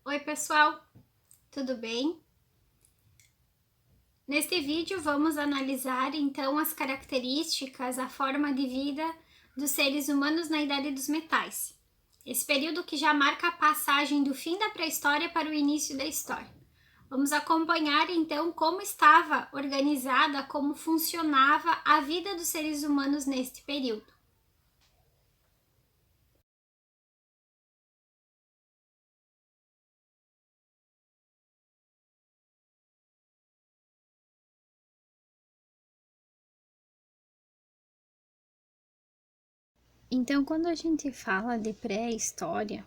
Oi pessoal, tudo bem? Neste vídeo vamos analisar então as características, a forma de vida dos seres humanos na Idade dos Metais. Esse período que já marca a passagem do fim da pré-história para o início da história. Vamos acompanhar então como estava organizada, como funcionava a vida dos seres humanos neste período. Então, quando a gente fala de pré-história,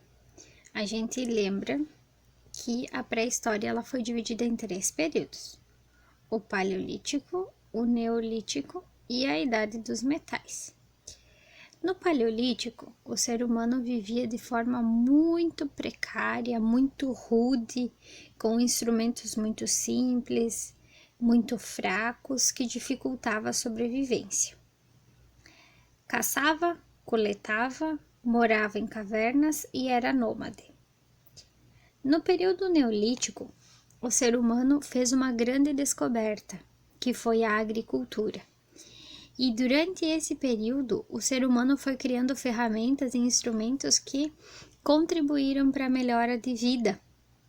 a gente lembra que a pré-história ela foi dividida em 3 períodos: o Paleolítico, o Neolítico e a Idade dos Metais. No Paleolítico, o ser humano vivia de forma muito precária, muito rude, com instrumentos muito simples, muito fracos, que dificultava a sobrevivência. Caçava, coletava, morava em cavernas e era nômade. No período neolítico, o ser humano fez uma grande descoberta, que foi a agricultura. E durante esse período, o ser humano foi criando ferramentas e instrumentos que contribuíram para a melhora de vida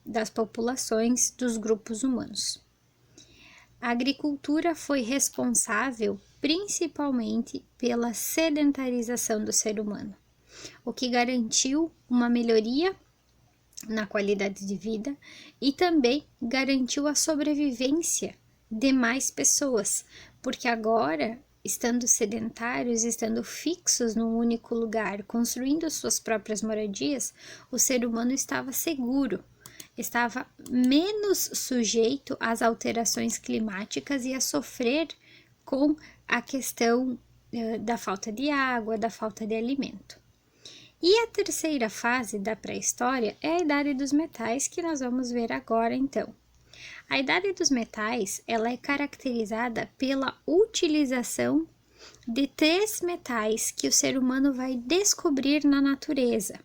das populações dos grupos humanos. A agricultura foi responsável principalmente pela sedentarização do ser humano, o que garantiu uma melhoria na qualidade de vida e também garantiu a sobrevivência de mais pessoas, porque agora, estando sedentários, estando fixos num único lugar, construindo suas próprias moradias, o ser humano estava seguro, estava menos sujeito às alterações climáticas e a sofrer com a questão da falta de água, da falta de alimento. E a terceira fase da pré-história é a Idade dos Metais, que nós vamos ver agora então. A Idade dos Metais, ela é caracterizada pela utilização de 3 metais que o ser humano vai descobrir na natureza.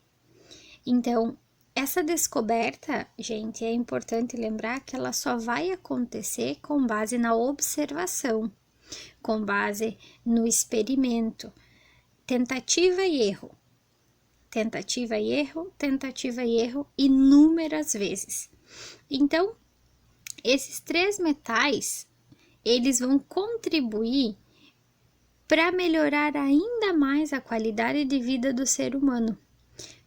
Então, essa descoberta, gente, é importante lembrar que ela só vai acontecer com base na observação, com base no experimento, tentativa e erro. Tentativa e erro inúmeras vezes. Então, esses 3 metais, eles vão contribuir para melhorar ainda mais a qualidade de vida do ser humano.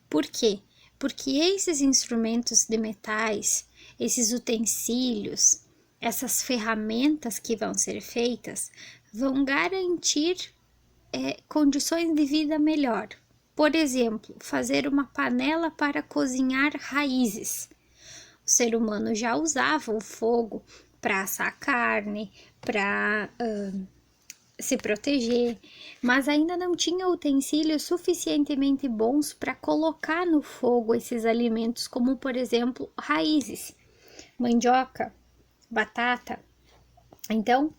Por quê? Porque esses instrumentos de metais, esses utensílios, essas ferramentas que vão ser feitas, vão garantir condições de vida melhor. Por exemplo, fazer uma panela para cozinhar raízes. O ser humano já usava o fogo para assar carne, para se proteger, mas ainda não tinha utensílios suficientemente bons para colocar no fogo esses alimentos, como por exemplo raízes, mandioca, batata. Então,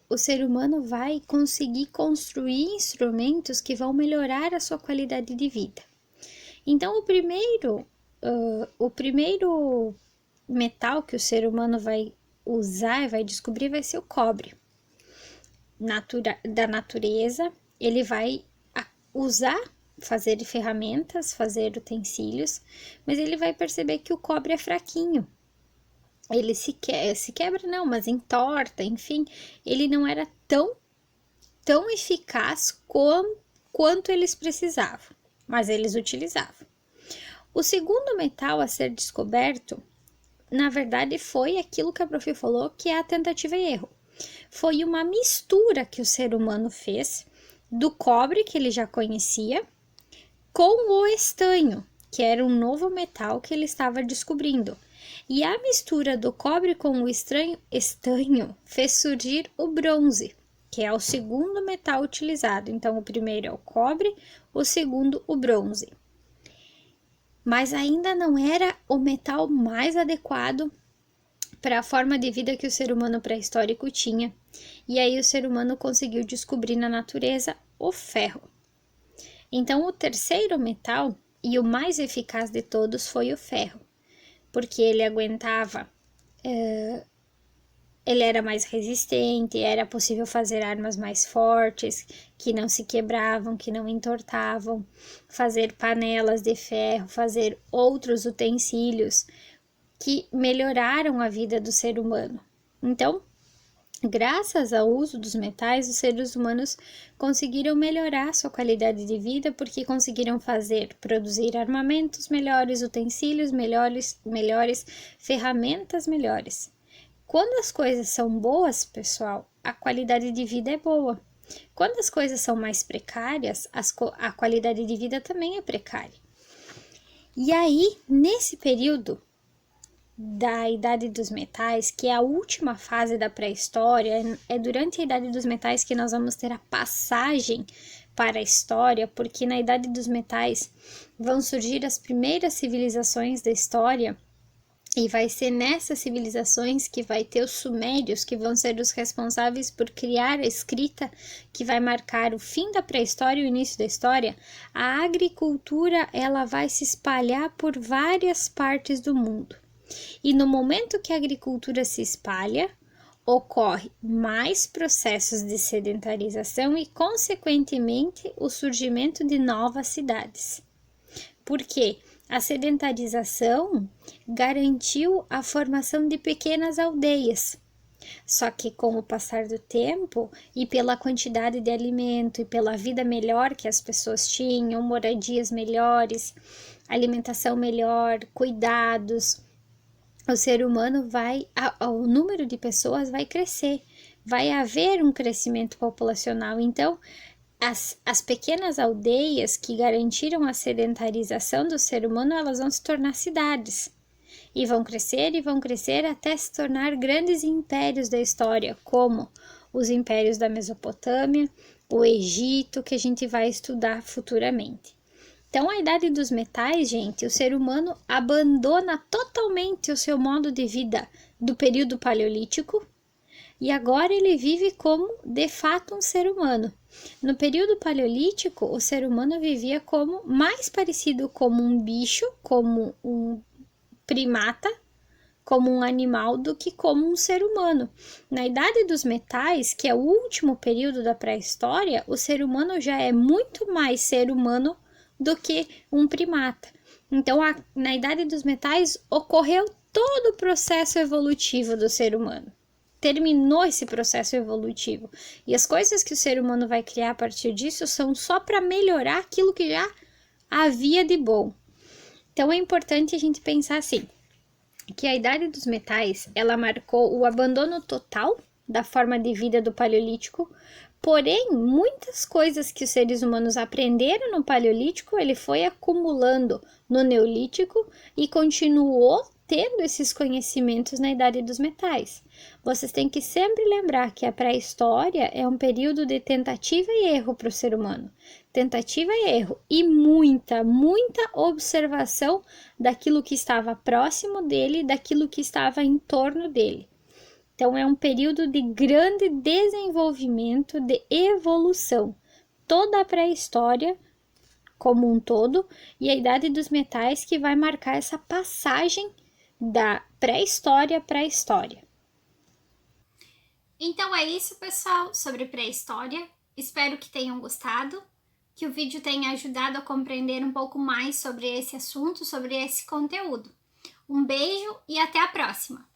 o ser humano vai conseguir construir instrumentos que vão melhorar a sua qualidade de vida. Então, o primeiro metal que o ser humano vai usar e vai descobrir vai ser o cobre. Da natureza, ele vai usar, fazer ferramentas, fazer utensílios, mas ele vai perceber que o cobre é fraquinho. Ele se quebra não, mas entorta, enfim, ele não era tão eficaz quanto eles precisavam, mas eles utilizavam. O segundo metal a ser descoberto, na verdade, foi aquilo que a prof falou, que é a tentativa e erro. Foi uma mistura que o ser humano fez do cobre que ele já conhecia com o estanho, que era um novo metal que ele estava descobrindo. E a mistura do cobre com o estanho fez surgir o bronze, que é o segundo metal utilizado. Então, o primeiro é o cobre, o segundo o bronze. Mas ainda não era o metal mais adequado para a forma de vida que o ser humano pré-histórico tinha. E aí o ser humano conseguiu descobrir na natureza o ferro. Então, o terceiro metal e o mais eficaz de todos foi o ferro. porque ele aguentava, ele era mais resistente, era possível fazer armas mais fortes, que não se quebravam, que não entortavam, fazer panelas de ferro, fazer outros utensílios que melhoraram a vida do ser humano. Então, graças ao uso dos metais, os seres humanos conseguiram melhorar sua qualidade de vida porque conseguiram produzir armamentos melhores, utensílios melhores, ferramentas melhores. Quando as coisas são boas, pessoal, a qualidade de vida é boa. Quando as coisas são mais precárias, a qualidade de vida também é precária. E aí, nesse período da Idade dos Metais, que é a última fase da pré-história, é durante a Idade dos Metais que nós vamos ter a passagem para a história, porque na Idade dos Metais vão surgir as primeiras civilizações da história, e vai ser nessas civilizações que vai ter os sumérios, que vão ser os responsáveis por criar a escrita, que vai marcar o fim da pré-história e o início da história. A agricultura, ela vai se espalhar por várias partes do mundo. E no momento que a agricultura se espalha, ocorre mais processos de sedentarização e, consequentemente, o surgimento de novas cidades. Por quê? A sedentarização garantiu a formação de pequenas aldeias. Só que com o passar do tempo e pela quantidade de alimento e pela vida melhor que as pessoas tinham, moradias melhores, alimentação melhor, cuidados, o ser humano o número de pessoas vai crescer, vai haver um crescimento populacional. Então, as pequenas aldeias que garantiram a sedentarização do ser humano, elas vão se tornar cidades. E vão crescer até se tornar grandes impérios da história, como os impérios da Mesopotâmia, o Egito, que a gente vai estudar futuramente. Então, a Idade dos Metais, gente, o ser humano abandona totalmente o seu modo de vida do período paleolítico e agora ele vive como, de fato, um ser humano. No período paleolítico, o ser humano vivia como mais parecido como um bicho, como um primata, como um animal, do que como um ser humano. Na Idade dos Metais, que é o último período da pré-história, o ser humano já é muito mais ser humano do que um primata. Então, na Idade dos Metais, ocorreu todo o processo evolutivo do ser humano. Terminou esse processo evolutivo. E as coisas que o ser humano vai criar a partir disso são só para melhorar aquilo que já havia de bom. Então, é importante a gente pensar assim, que a Idade dos Metais, ela marcou o abandono total da forma de vida do Paleolítico, porém, muitas coisas que os seres humanos aprenderam no Paleolítico, ele foi acumulando no Neolítico e continuou tendo esses conhecimentos na Idade dos Metais. Vocês têm que sempre lembrar que a pré-história é um período de tentativa e erro para o ser humano. Tentativa e erro e muita observação daquilo que estava próximo dele, daquilo que estava em torno dele. Então, é um período de grande desenvolvimento, de evolução. Toda a pré-história como um todo e a Idade dos Metais que vai marcar essa passagem da pré-história para a história. Então é isso, pessoal, sobre pré-história. Espero que tenham gostado, que o vídeo tenha ajudado a compreender um pouco mais sobre esse assunto, sobre esse conteúdo. Um beijo e até a próxima!